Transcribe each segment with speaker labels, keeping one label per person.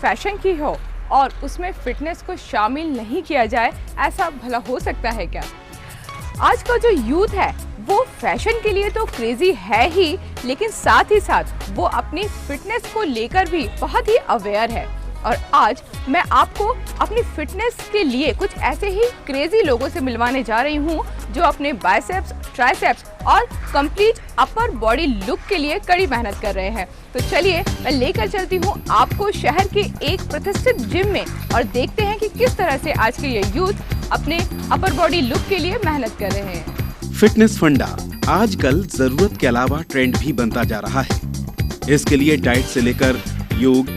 Speaker 1: Fashion की हो और उसमें फिटनेस को शामिल नहीं किया जाए, ऐसा भला हो सकता है क्या? आज का जो यूथ है वो फैशन के लिए तो क्रेजी है ही, लेकिन साथ ही साथ वो अपनी फिटनेस को लेकर भी बहुत ही अवेयर है। और आज मैं आपको अपनी फिटनेस के लिए कुछ ऐसे ही क्रेजी लोगों से मिलवाने जा रही हूँ जो अपने बाइसेप्स, ट्राइसेप्स और कंप्लीट अपर बॉडी लुक के लिए कड़ी मेहनत कर रहे हैं। तो चलिए मैं लेकर चलती हूँ आपको शहर के एक प्रतिष्ठित जिम में और देखते हैं कि किस तरह से आज के ये यूथ अपने अपर बॉडी लुक के लिए मेहनत कर रहे हैं।
Speaker 2: फिटनेस फंडा आजकल जरूरत के अलावा ट्रेंड भी बनता जा रहा है। इसके लिए डाइट से लेकर योग,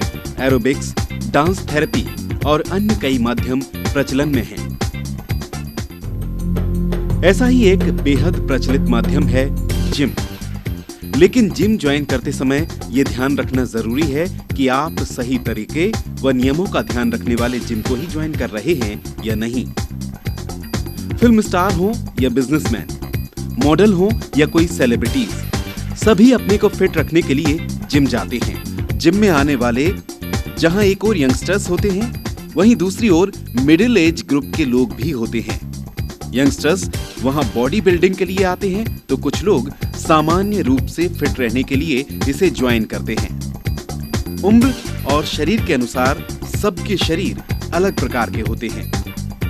Speaker 2: एरोबिक्स, डांस थेरेपी और अन्य कई माध्यम प्रचलन में हैं। ऐसा ही एक बेहद प्रचलित माध्यम है जिम। लेकिन जिम ज्वाइन करते समय ये ध्यान रखना जरूरी है कि आप सही तरीके व नियमों का ध्यान रखने वाले जिम को ही ज्वाइन कर रहे हैं या नहीं। फिल्म स्टार हो या बिजनेसमैन, मॉडल हो या कोई सेलिब्रिटीज, सभी अपने को फिट रखने के लिए जिम जाते हैं। जिम में आने वाले जहां एक ओर यंगस्टर्स होते हैं, वहीं दूसरी ओर मिडिल एज ग्रुप के लोग भी होते हैं। यंगस्टर्स वहां बॉडी बिल्डिंग के लिए आते हैं तो कुछ लोग सामान्य रूप से फिट रहने के लिए इसे ज्वाइन करते हैं। उम्र और शरीर के अनुसार सबके शरीर अलग प्रकार के होते हैं।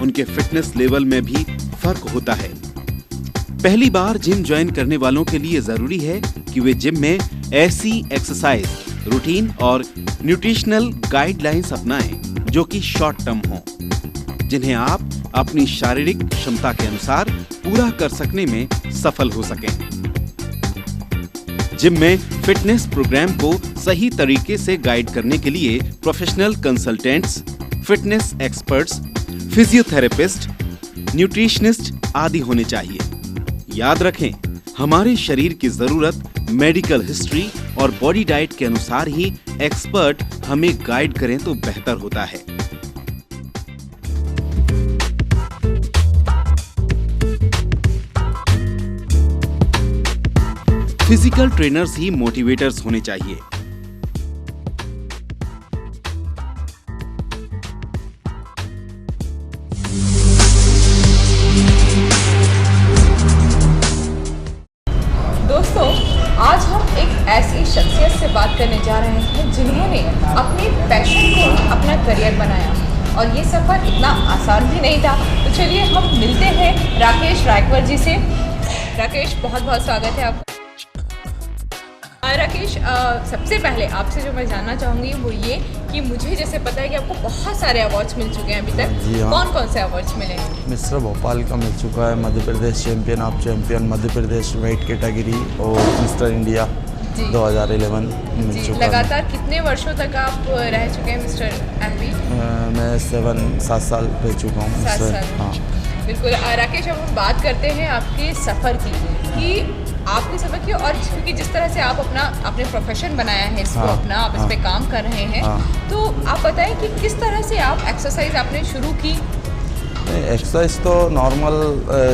Speaker 2: उनके फिटनेस लेवल में भी फर्क होता है। पहली बार जिम ज्वाइन करने वालों के लिए जरूरी है कि वे जिम में ऐसी एक्सरसाइज, रूटीन और न्यूट्रिशनल गाइडलाइंस अपनाएं जो कि शॉर्ट टर्म हो, जिन्हें आप अपनी शारीरिक क्षमता के अनुसार पूरा कर सकने में सफल हो सकें। जिम में फिटनेस प्रोग्राम को सही तरीके से गाइड करने के लिए professional consultants, fitness experts, physiotherapist, nutritionist आदि होने चाहिए। याद रखें, हमारे शरीर की जरूरत मेडिकल हिस्ट्री और बॉडी डाइट के अनुसार ही एक्सपर्ट हमें गाइड करें तो बेहतर होता है। फिजिकल ट्रेनर्स ही मोटिवेटर्स होने चाहिए।
Speaker 1: दोस्तों, आज हम एक ऐसी शख्सियत से बात करने जा रहे हैं जिन्होंने अपने पैशन को अपना करियर बनाया और ये सफ़र इतना आसान भी नहीं था। तो चलिए हम मिलते हैं राकेश रायकवर जी से। राकेश, बहुत बहुत स्वागत है आपका। राकेश, सबसे पहले आपसे जो मैं जानना चाहूँगी वो ये कि मुझे जैसे पता है कि आपको बहुत सारे अवार्ड्स मिल चुके हैं अभी तक।
Speaker 3: जी हाँ।
Speaker 1: कौन कौन से अवार्ड्स मिले हैं?
Speaker 3: मिस्टर भोपाल का मिल चुका है, Madhya Pradesh champion of champion Madhya Pradesh weight category और मिस्टर इंडिया 2011 मिल चुका है।
Speaker 1: लगातार कितने वर्षों तक आप रह चुके हैं मिस्टर एमपी?
Speaker 3: मैं 7 साल रह चुका हूँ।
Speaker 1: 7 साल।
Speaker 3: हाँ
Speaker 1: बिल्कुल। राकेश, अब हम बात करते हैं आपके सफ़र की कि आपने सफ़र किया और क्योंकि जिस तरह से आप अपने प्रोफेशन बनाया है इसको अपना, आप इस पे काम कर रहे हैं, तो आप बताएं कि किस तरह से आप एक्सरसाइज आपने शुरू की?
Speaker 3: एक्सरसाइज तो नॉर्मल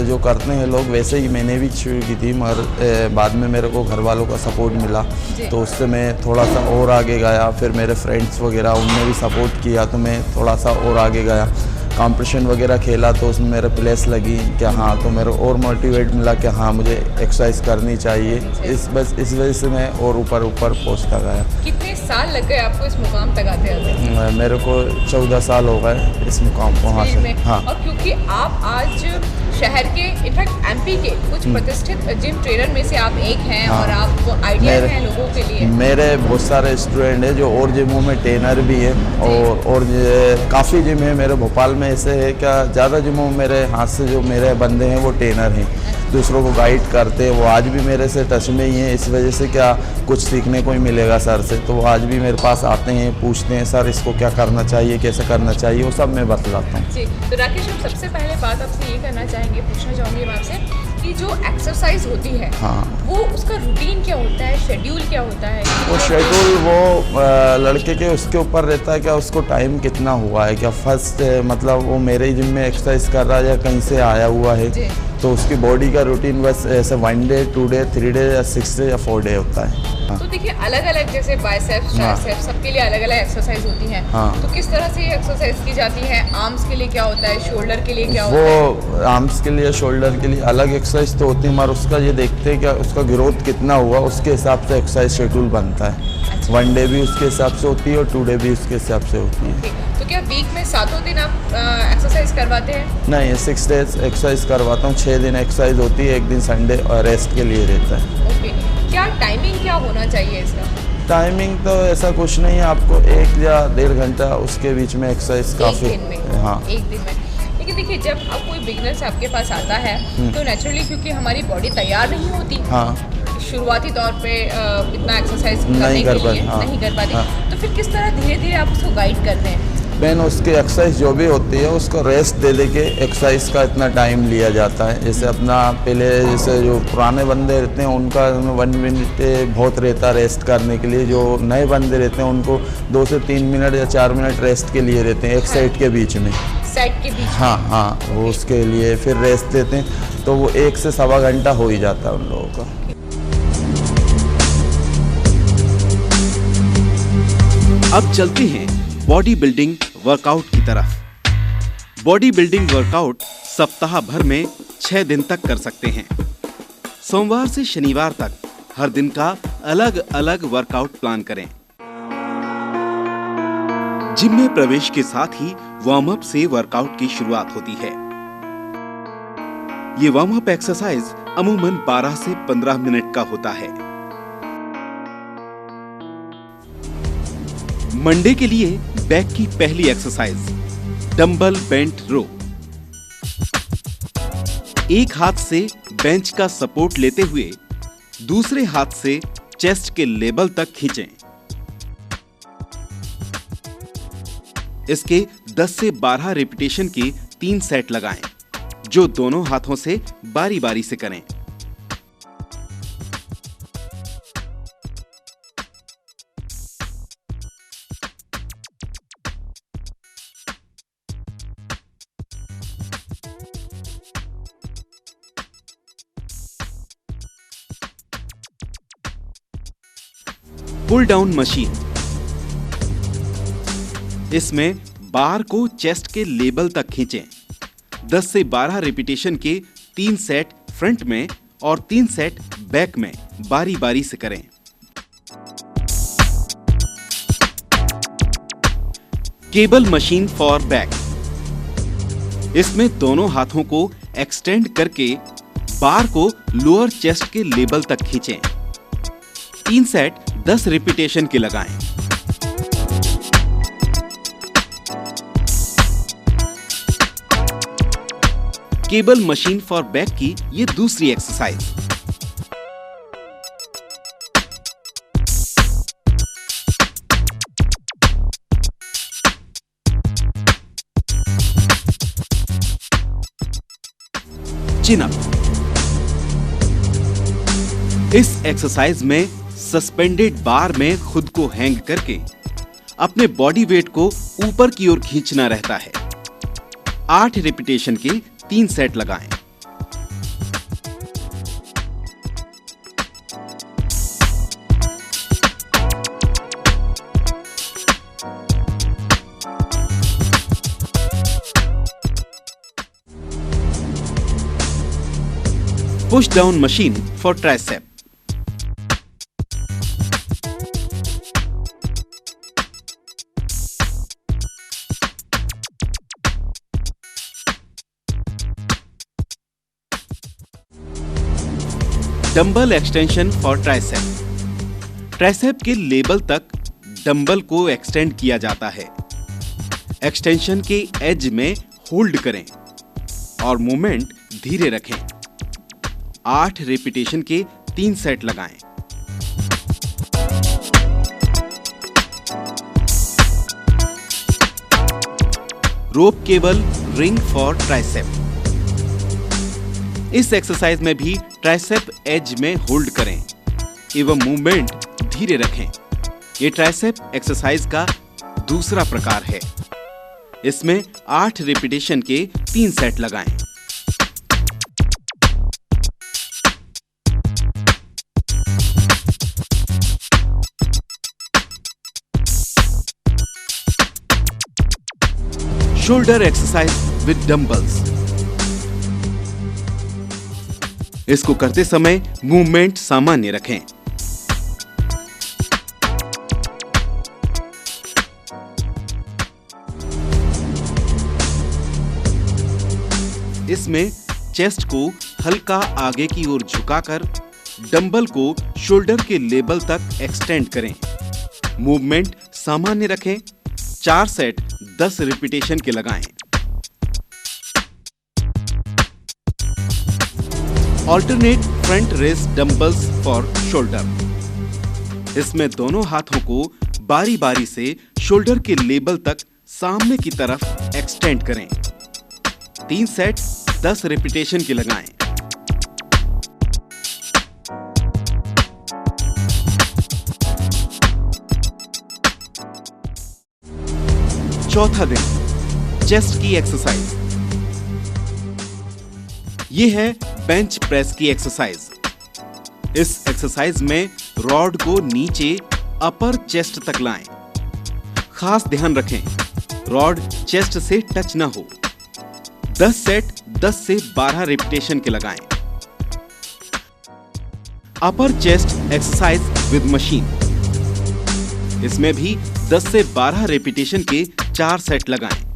Speaker 3: जो करते हैं लोग वैसे ही मैंने भी शुरू की थी, मगर बाद में मेरे को घर वालों का सपोर्ट मिला तो उससे मैं थोड़ा सा और आगे गया। फिर मेरे फ्रेंड्स वगैरह उनने भी सपोर्ट किया तो मैं थोड़ा सा और आगे गया। कंपटीशन वगैरह खेला तो उसमें मेरे प्लेस लगी कि हाँ, तो मेरे और मोटिवेट मिला कि हाँ मुझे एक्सरसाइज करनी चाहिए। इस वजह से मैं और ऊपर पहुँचता गया।
Speaker 1: कितने साल लग गए आपको इस मुकाम तक आते आते?
Speaker 3: मेरे को 14 साल हो गए इस मुकाम को हासिल। हाँ।
Speaker 1: और क्योंकि आप आज शहर के, इनफैक्ट एमपी के कुछ प्रतिष्ठित जिम ट्रेनर में से आप एक हैं। हाँ। और आप वो आइडिया हैं लोगों के लिए। मेरे
Speaker 3: बहुत सारे स्टूडेंट हैं जो और जिमों में ट्रेनर भी है और काफ़ी जिम है मेरे भोपाल में। ऐसे है क्या, ज़्यादा जिमों में मेरे हाथ से जो मेरे बंदे हैं वो ट्रेनर हैं, दूसरों को गाइड करते हैं। वो आज भी मेरे से टच में ही हैं। इस वजह से क्या कुछ सीखने को ही मिलेगा सर से, तो वो आज भी मेरे पास आते हैं, पूछते हैं सर इसको क्या करना चाहिए, कैसे करना चाहिए, वो सब मैं बतलाता हूँ।
Speaker 1: जी, तो राकेश, हम सबसे पहले बात आपसे ये करना चाहेंगे, पूछना चाहूँगी मैं आपसे कि जो एक्सरसाइज होती है, हाँ, वो उसका रूटीन क्या होता है, शेड्यूल क्या होता है?
Speaker 3: वो शेड्यूल वो लड़के के उसके ऊपर रहता है, क्या उसको टाइम कितना हुआ है, क्या फर्स्ट मतलब वो मेरे जिम में एक्सरसाइज कर रहा है या कहीं से आया हुआ है, तो उसकी बॉडी का रूटीन बस ऐसे 1 डे 2 डे 3 डे या 6 डे या 4 डे होता है। हाँ।
Speaker 1: तो देखिए अलग अलग जैसे बाइसेप्स ट्राइसेप्स सबके लिए अलग अलग एक्सरसाइज होती हैं।
Speaker 3: हाँ।
Speaker 1: तो किस तरह से ये एक्सरसाइज की जाती है? आर्म्स के लिए क्या होता है, शोल्डर के लिए क्या होता है?
Speaker 3: वो आर्म्स के लिए शोल्डर के लिए अलग एक्सरसाइज तो होती है, मगर उसका ये देखते हैं कि उसका ग्रोथ कितना हुआ, उसके हिसाब से एक्सरसाइज शेड्यूल बनता है। 1 डे भी उसके हिसाब से होती है और 2 डे भी उसके हिसाब से होती है।
Speaker 1: तो क्या वीक में 7 दिन आप एक्सरसाइज करवाते हैं?
Speaker 3: नहीं, 6 डेज एक्सरसाइज करवाता हूँ, 6 दिन एक्सरसाइज होती है, 1 दिन संडे और रेस्ट के लिए रहता है।
Speaker 1: ओके, क्या टाइमिंग क्या होना चाहिए इसका?
Speaker 3: टाइमिंग तो ऐसा कुछ नहीं है, आपको 1 या 1.5 घंटा उसके बीच में एक्सरसाइज काफ़ी।
Speaker 1: एक दिन में?
Speaker 3: हाँ,
Speaker 1: एक दिन में। लेकिन देखिए जब अब कोई बिगिनर से आपके पास आता है तो नेचुरली क्योंकि हमारी बॉडी तैयार नहीं होती,
Speaker 3: हाँ,
Speaker 1: शुरुआती तौर पे इतना एक्सरसाइज
Speaker 3: नहीं
Speaker 1: करने
Speaker 3: कर
Speaker 1: के लिए
Speaker 3: पाती, हाँ,
Speaker 1: नहीं कर पाती,
Speaker 3: हाँ।
Speaker 1: तो फिर किस तरह धीरे धीरे आप उसको गाइड करते हैं?
Speaker 3: मैन उसकी एक्सरसाइज जो भी होती है उसको रेस्ट दे के एक्सरसाइज का इतना टाइम लिया जाता है। जैसे अपना पहले जैसे जो पुराने बंदे रहते हैं उनका 1 मिनट बहुत रहता है रेस्ट करने के लिए, जो नए बंदे रहते हैं उनको 2 से 3 मिनट या 4 मिनट रेस्ट के लिए रहते हैं एक सेट के बीच में।
Speaker 1: सेट के बीच?
Speaker 3: हाँ हाँ, वो उसके लिए फिर रेस्ट देते हैं, तो वो 1 से सवा घंटा हो ही जाता है उन लोगों का।
Speaker 2: अब चलते हैं बॉडी बिल्डिंग वर्कआउट की तरफ। बॉडी बिल्डिंग वर्कआउट सप्ताह भर में 6 दिन तक कर सकते हैं। सोमवार से शनिवार तक हर दिन का अलग अलग वर्कआउट प्लान करें। जिम में प्रवेश के साथ ही वार्म अप से वर्कआउट की शुरुआत होती है। ये वार्म अप एक्सरसाइज अमूमन 12 से 15 मिनट का होता है। मंडे के लिए बैक की पहली एक्सरसाइज डंबल बेंट रो। एक हाथ से बेंच का सपोर्ट लेते हुए दूसरे हाथ से चेस्ट के लेवल तक खींचें। इसके 10 से 12 रिपीटेशन के 3 सेट लगाएं, जो दोनों हाथों से बारी बारी से करें। Pull down machine. इसमें बार को चेस्ट के लेवल तक खींचें। 10 से 12 रिपीटेशन के 3 सेट फ्रंट में और 3 सेट बैक में बारी बारी से करें। Cable machine for back. इसमें दोनों हाथों को एक्सटेंड करके बार को लोअर चेस्ट के लेवल तक खींचें। 3 सेट 10 रिपीटेशन के लगाएं। केबल मशीन फॉर बैक की ये दूसरी एक्सरसाइज। चिन अप। इस एक्सरसाइज में सस्पेंडेड बार में खुद को हैंग करके अपने बॉडी वेट को ऊपर की ओर खींचना रहता है। 8 रिपीटेशन के 3 सेट लगाएं। Push down machine for tricep. Dumbbell extension for tricep. Tricep के लेवल तक डंबल को एक्सटेंड किया जाता है। एक्सटेंशन के एज में होल्ड करें और मूवमेंट धीरे रखें। 8 रिपीटेशन के 3 सेट लगाएं। रोप केबल रिंग फॉर ट्राइसेप। इस एक्सरसाइज में भी ट्राइसेप एज में होल्ड करें एवं मूवमेंट धीरे रखें। ये ट्राइसेप एक्सरसाइज का दूसरा प्रकार है। इसमें 8 रिपीटेशन के 3 सेट लगाएं। Shoulder exercise with dumbbells. इसको करते समय मूवमेंट सामान्य रखें। इसमें चेस्ट को हल्का आगे की ओर झुकाकर डंबल को शोल्डर के लेवल तक एक्सटेंड करें। मूवमेंट सामान्य रखें। 4 सेट 10 रिपीटेशन के लगाएं। Alternate front race dumbbells for shoulder. इसमें दोनों हाथों को बारी बारी से शोल्डर के लेवल तक सामने की तरफ एक्सटेंड करें। 3 सेट 10 रिपीटेशन के लगाएं। चौथा दिन, चेस्ट की एक्सरसाइज। ये है बेंच प्रेस की एक्सरसाइज। इस एक्सरसाइज में रॉड को नीचे अपर चेस्ट तक लाएं। खास ध्यान रखें, रॉड चेस्ट से टच ना हो। 10 सेट 10 से 12 रिपीटेशन के लगाएं। अपर चेस्ट एक्सरसाइज विद मशीन। इसमें भी 10 से 12 रिपीटेशन के 4 सेट लगाएं।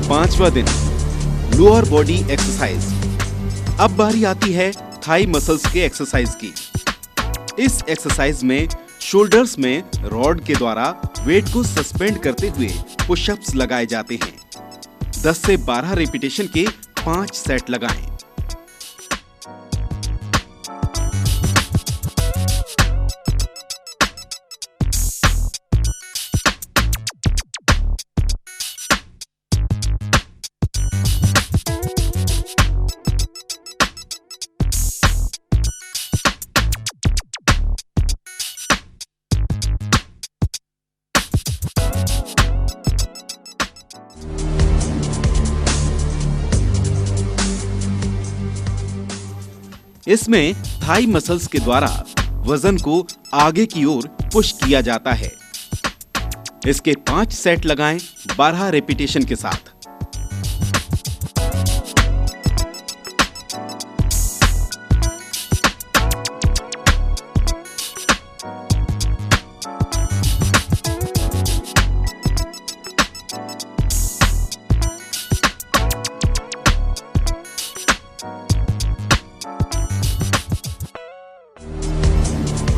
Speaker 2: पांचवा दिन, लोअर बॉडी एक्सरसाइज। अब बारी आती है थाई मसल्स के एक्सरसाइज की। इस एक्सरसाइज में शोल्डर्स में रॉड के द्वारा वेट को सस्पेंड करते हुए पुशअप्स लगाए जाते हैं। 10 से 12 रिपीटेशन के 5 सेट लगाएं। इसमें थाई मसल्स के द्वारा वजन को आगे की ओर पुश किया जाता है। इसके 5 सेट लगाएं 12 रिपीटेशन के साथ।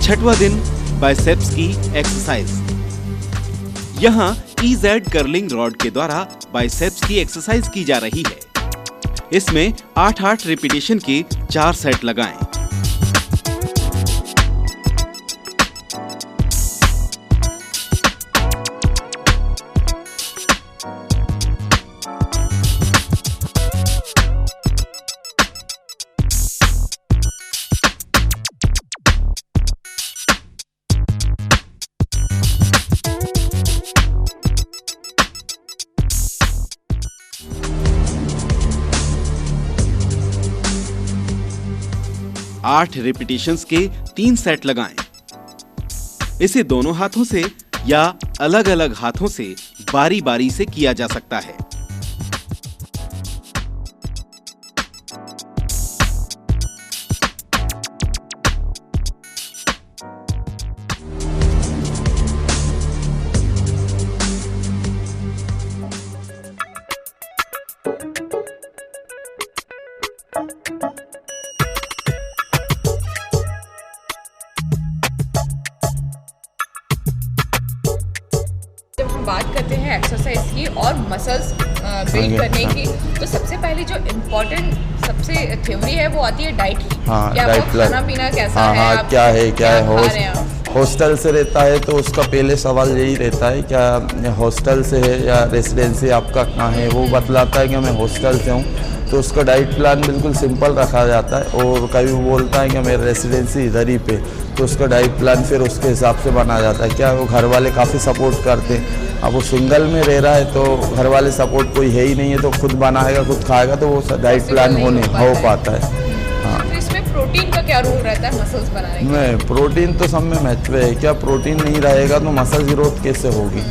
Speaker 2: छठवां दिन, बाइसेप्स की एक्सरसाइज। यहां EZ कर्लिंग रॉड के द्वारा बाइसेप्स की एक्सरसाइज की जा रही है। इसमें 8-8 रिपीटेशन के 4 सेट लगाएं। आठ रिपीटेशंस के 3 सेट लगाएं। इसे दोनों हाथों से या अलग अलग हाथों से बारी बारी से किया जा सकता है।
Speaker 1: बात करते हैं एक्सरसाइज की और मसल्स बिल्ड करने की, तो सबसे पहले जो इम्पोर्टेंट सबसे थ्योरी है वो आती है डाइट की।
Speaker 3: हाँ,
Speaker 1: क्या
Speaker 3: डाइट
Speaker 1: खाना पीना कैसा है,
Speaker 3: क्या है
Speaker 1: खा रहे हैं,
Speaker 3: हॉस्टल से रहता है तो उसका पहले सवाल यही रहता है क्या हॉस्टल से है या रेसिडेंसी आपका कहाँ है। वो बतलाता है कि मैं हॉस्टल से हूँ तो उसका डाइट प्लान बिल्कुल सिंपल रखा जाता है। और कभी वो बोलता है कि मेरा रेसिडेंसी इधर ही पे, तो उसका डाइट प्लान फिर उसके हिसाब से बना जाता है। क्या वो घर वाले काफ़ी सपोर्ट करते हैं। अब वो सिंगल में रह रहा है तो घर वाले सपोर्ट कोई है ही नहीं है, तो खुद बनाएगा खुद खाएगा तो वो डाइट प्लान हो पाता है। हाँ,
Speaker 1: तो इसमें प्रोटीन का क्या रोल रहता है मसल्स बनाने में?
Speaker 3: नहीं, प्रोटीन तो सब में महत्व है। क्या प्रोटीन नहीं रहेगा तो मसल ग्रोथ कैसे होगी।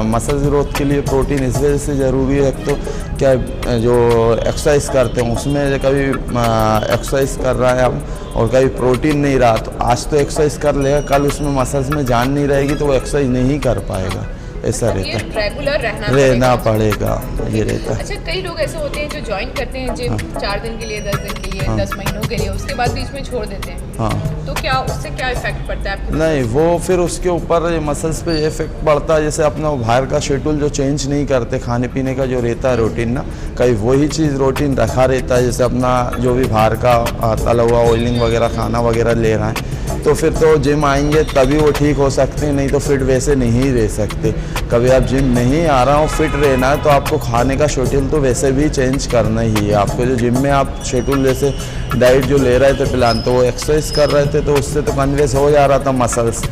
Speaker 3: मसल ग्रोथ के लिए प्रोटीन इस वजह से ज़रूरी है। तो क्या जो एक्सरसाइज करते हैं उसमें कभी एक्सरसाइज कर रहा है हम और कभी प्रोटीन नहीं रहा तो आज तो एक्सरसाइज कर लेगा, कल उसमें मसल्स में जान नहीं रहेगी तो वो एक्सरसाइज नहीं कर पाएगा। ऐसा रहता है,
Speaker 1: रेगुलर
Speaker 3: रहना पड़ेगा, ये रहता है।
Speaker 1: अच्छा, कई लोग ऐसे होते हैं जो ज्वाइन करते हैं जिम 4 दिन के लिए, 10 दिन के लिए, 10 महीनों के लिए, उसके बाद बीच में छोड़ देते हैं।
Speaker 3: हाँ,
Speaker 1: तो क्या उससे क्या इफेक्ट पड़ता है आपके?
Speaker 3: नहीं, वो फिर उसके ऊपर मसल्स पे ये इफेक्ट पड़ता है। जैसे अपना बाहर का शेड्यूल जो चेंज नहीं करते, खाने पीने का जो रहता है रूटीन ना, कहीं वही चीज़ रूटीन रखा रहता है। जैसे अपना जो भी बाहर का तला हुआ ऑयलिंग वगैरह खाना वगैरह ले रहा है तो फिर तो जिम आएंगे तभी वो ठीक हो सकते हैं, नहीं तो फिट वैसे नहीं रह सकते। कभी आप जिम नहीं आ रहा हो, फिट रहना है तो आपको खाने का शेड्यूल तो वैसे भी चेंज करना ही है। आपको जो जिम में आप शेड्यूल जैसे डाइट जो ले रहे थे प्लान, तो वो एक्सरसाइज कर रहे थे तो उससे तो कन्वेंस हो जा रहा था मसल्स।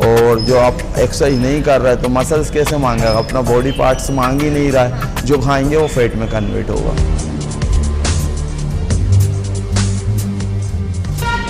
Speaker 3: और जो आप एक्सरसाइज नहीं कर रहे तो मसल्स कैसे मांगेगा, अपना बॉडी पार्ट्स मांग ही नहीं रहा है। जो खाएंगे वो फैट में कन्वर्ट होगा।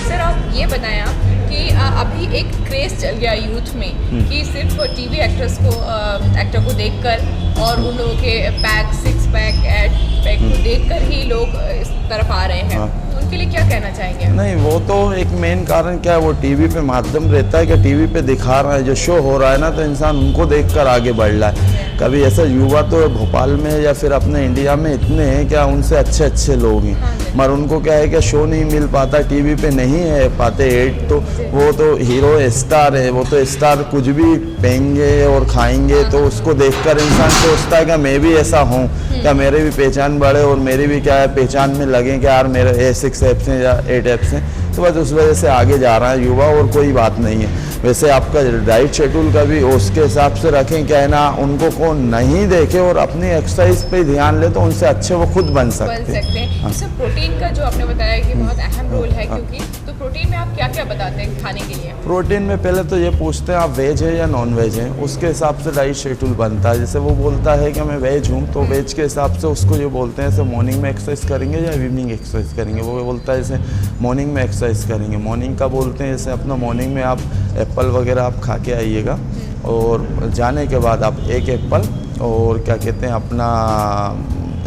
Speaker 1: सर, आप ये बताएं आप कि अभी एक क्रेज चल गया यूथ में कि सिर्फ टीवी एक्टर को देखकर और उन लोगों के पैक, 6 पैक, 8 पैक को देखकर ही लोग इस तरफ आ रहे हैं। तो उनके लिए क्या कहना चाहेंगे?
Speaker 3: नहीं, वो तो एक मेन कारण क्या है, वो टीवी पे माध्यम रहता है कि टीवी पे दिखा रहा है, जो शो हो रहा है ना, तो इंसान उनको देखकर आगे बढ़ रहा है। कभी ऐसा युवा तो भोपाल में या फिर अपने इंडिया में इतने हैं क्या, उनसे अच्छे लोग हैं, मगर उनको क्या है कि शो नहीं मिल पाता, टीवी पे नहीं है पाते एड, तो वो तो हीरो स्टार है, वो तो स्टार कुछ भी पहनेंगे और खाएंगे तो उसको देखकर इंसान सोचता है कि मैं भी ऐसा हूँ, क्या मेरे भी पहचान बढ़े और मेरी भी क्या है पहचान में लगे कि यार मेरे 6 एप्स हैं या 8 एप्स हैं। तो बस उस वजह से आगे जा रहा है युवा, और कोई बात नहीं है। वैसे आपका डाइट शेड्यूल का भी उसके हिसाब से रखें, क्या है ना, उनको कौन नहीं देखे और अपनी एक्सरसाइज पे ध्यान ले तो उनसे अच्छे वो खुद बन सकते हैं।
Speaker 1: हाँ। इसमें प्रोटीन का जो आपने बताया कि बहुत अहम रोल है, क्योंकि तो प्रोटीन में आप क्या क्या बताते हैं खाने के लिए?
Speaker 3: प्रोटीन में पहले तो ये पूछते हैं आप वेज है या नॉन वेज है, उसके हिसाब से डाइट शेड्यूल बनता है। जैसे वो बोलता है कि मैं वेज हूँ तो वेज के हिसाब से उसको जो बोलते हैं, जैसे मॉर्निंग में एक्सरसाइज करेंगे या इवनिंग एक्सरसाइज करेंगे, वो बोलता है जैसे मॉर्निंग में एक्सरसाइज करेंगे। मॉर्निंग का बोलते हैं जैसे अपना मॉर्निंग में आप एप्पल वगैरह आप खा के आइएगा, और जाने के बाद आप 1 एप्पल और क्या कहते हैं अपना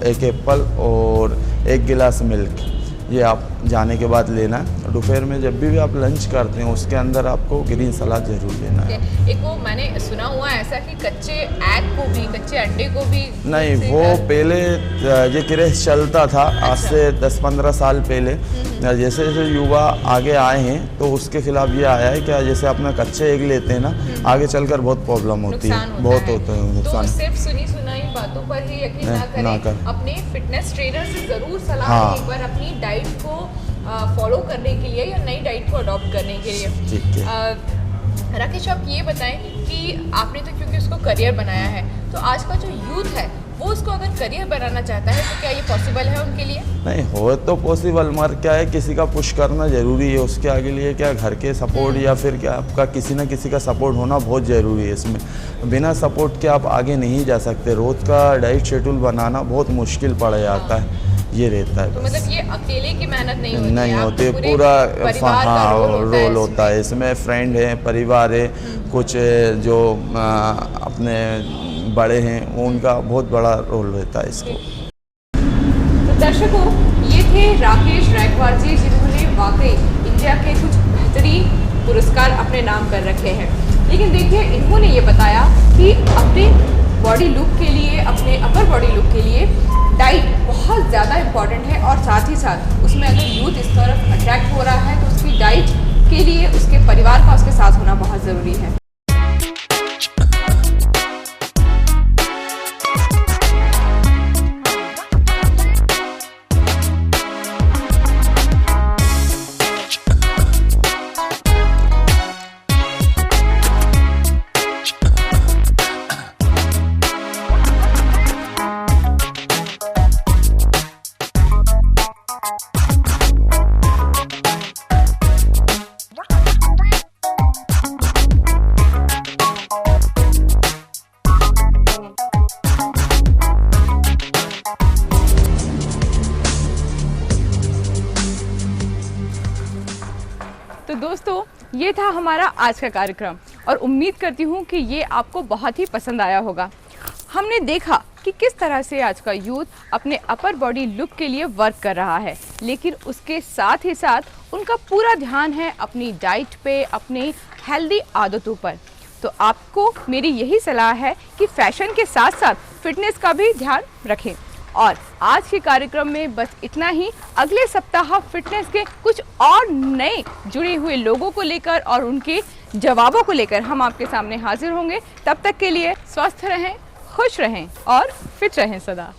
Speaker 3: 1 एप्पल और 1 गिलास मिल्क, ये आप जाने के बाद लेना है। दोपहर में जब भी आप लंच करते हैं उसके अंदर आपको ग्रीन सलाद जरूर लेना है।
Speaker 1: एक वो मैंने सुना हुआ है ऐसा कि कच्चे एग को भी, कच्चे अंडे को भी
Speaker 3: नहीं, वो पहले ये क्रेज चलता था, आज से 10-15 साल पहले। जैसे जैसे युवा आगे आए हैं तो उसके खिलाफ ये आया है कि जैसे अपना कच्चे एग लेते हैं ना, आगे चलकर बहुत प्रॉब्लम होती है, बहुत होता है नुकसान।
Speaker 1: तो सिर्फ सुनी सुनाई बातों पर ही यकीन ना करें, अपने फिटनेस ट्रेनर से जरूर सलाह लें एक बार अपनी डाइट को फॉलो करने के लिए या नई डाइट को अडॉप्ट करने के लिए।
Speaker 3: ठीक है।
Speaker 1: राकेश, आप ये बताएं कि आपने तो क्योंकि उसको करियर बनाया है, तो आज का जो यूथ है वो उसको अगर करियर बनाना चाहता है तो क्या ये पॉसिबल है उनके लिए?
Speaker 3: नहीं, हो तो पॉसिबल, मगर क्या है किसी का पुश करना ज़रूरी है। उसके आगे लिए क्या घर के सपोर्ट या फिर क्या आपका किसी ना किसी का सपोर्ट होना बहुत ज़रूरी है। इसमें बिना सपोर्ट के आप आगे नहीं जा सकते। रोज़ का डाइट शेड्यूल बनाना बहुत मुश्किल पड़ जाता है, ये रहता है।
Speaker 1: तो मतलब ये अकेले की मेहनत नहीं
Speaker 3: होती, पूरा रोल होता है इसमें। फ्रेंड है, परिवार है, कुछ जो अपने बड़े हैं उनका बहुत बड़ा रोल रहता है इसको।
Speaker 1: तो दर्शकों, ये थे राकेश रायकवार जी, जिन्होंने वाकई इंडिया के कुछ बेहतरीन पुरस्कार अपने नाम कर रखे हैं। लेकिन देखिए, इन्होंने ये बताया कि अपने बॉडी लुक के लिए, अपने अपर बॉडी लुक के लिए डाइट बहुत ज़्यादा इम्पॉर्टेंट है, और साथ ही साथ उसमें अगर यूथ इस तरफ अट्रैक्ट हो रहा है तो उसकी डाइट के लिए उसके परिवार का उसके साथ होना बहुत ज़रूरी है। ये था हमारा आज का कार्यक्रम और उम्मीद करती हूँ कि ये आपको बहुत ही पसंद आया होगा। हमने देखा कि किस तरह से आज का यूथ अपने अपर बॉडी लुक के लिए वर्क कर रहा है, लेकिन उसके साथ ही साथ उनका पूरा ध्यान है अपनी डाइट पे, अपनी हेल्दी आदतों पर। तो आपको मेरी यही सलाह है कि फैशन के साथ साथ फिटनेस का भी ध्यान रखें। और आज के कार्यक्रम में बस इतना ही। अगले सप्ताह फिटनेस के कुछ और नए जुड़े हुए लोगों को लेकर और उनके जवाबों को लेकर हम आपके सामने हाजिर होंगे। तब तक के लिए स्वस्थ रहें, खुश रहें और फिट रहें सदा।